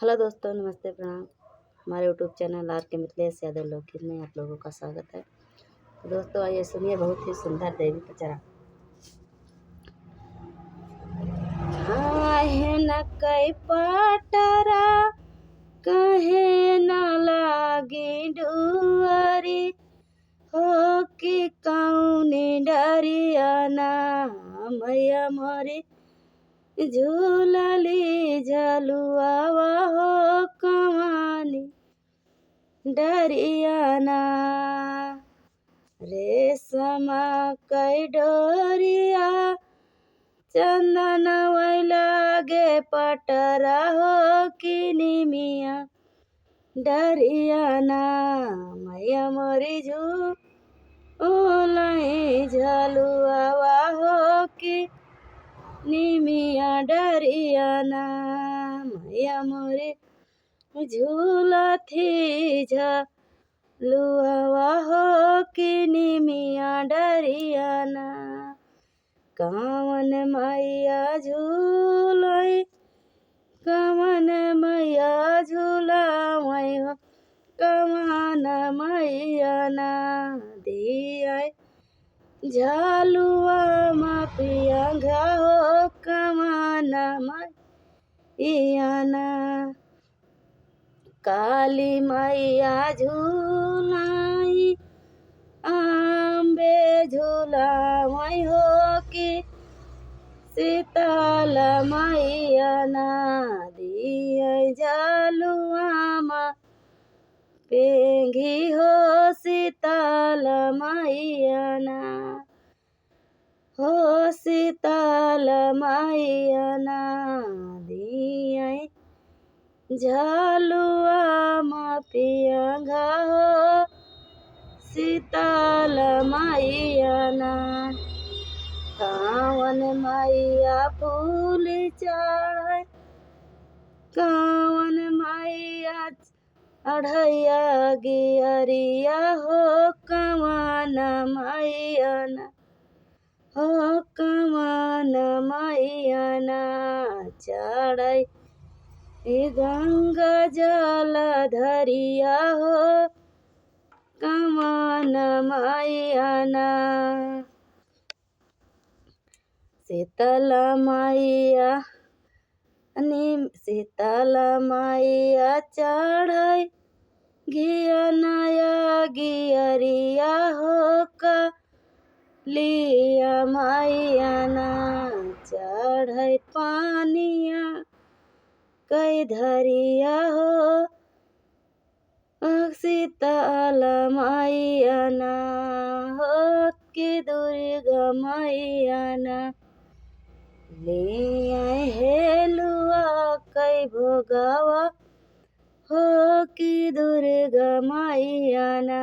Hello दोस्तों, नमस्ते, प्रणाम। हमारे यूट्यूब चैनल आर के मिथिलेश यादव लोकगीत में आप लोगों का स्वागत है। तो दोस्तों आइए सुनिए बहुत ही सुंदर देवी पचरा। काहे न कई पटरा, कहे न लागी डुअरी, हो कि कौनी डरिया ना मैया मोरी झूलली झलुआवा हो कमानी डरियाना। रेशमा कई डोरिया चंदन लगे पटरा हो कि मिया डरियाना मैया मोरी झूलई झलुआवा हो कि निमिया डरियाना मैया मोरी झूलथी झलुआवा हो कि निमिया डरियाना। कवन मैया झूलई कवन मैया झूलावई हो कवन मैया ना दिया झलुआ मापिया घाओ कवन मैया ना। काली मैया झूलाई अम्बे झूलावई हो कि शीतल मैया ना दिया झलुआ माँ पेंगी हो शीतल मैया ना हो शीतल मैया ना दिया झलुआ मापिया घाओ शीतल मैया ना। कवन मैया फूल चढ़ाई कवन मैया अढ़ैया गियरिया हो कवन मैया ना हो कवन मैया ना चढ़ाई गंगा जल धरिया हो कवन मैया ना। शीतल मैया शीतल मैया चढ़ाई घिया नया गियरिया हो लिया मैया ना चढ़ाई पानिया कई धरिया हो शीतल मैया ना हो कि दुर्गा मैया ना। ले हेलुआ कई भोगावा हो कि दुर्गा मैया ना।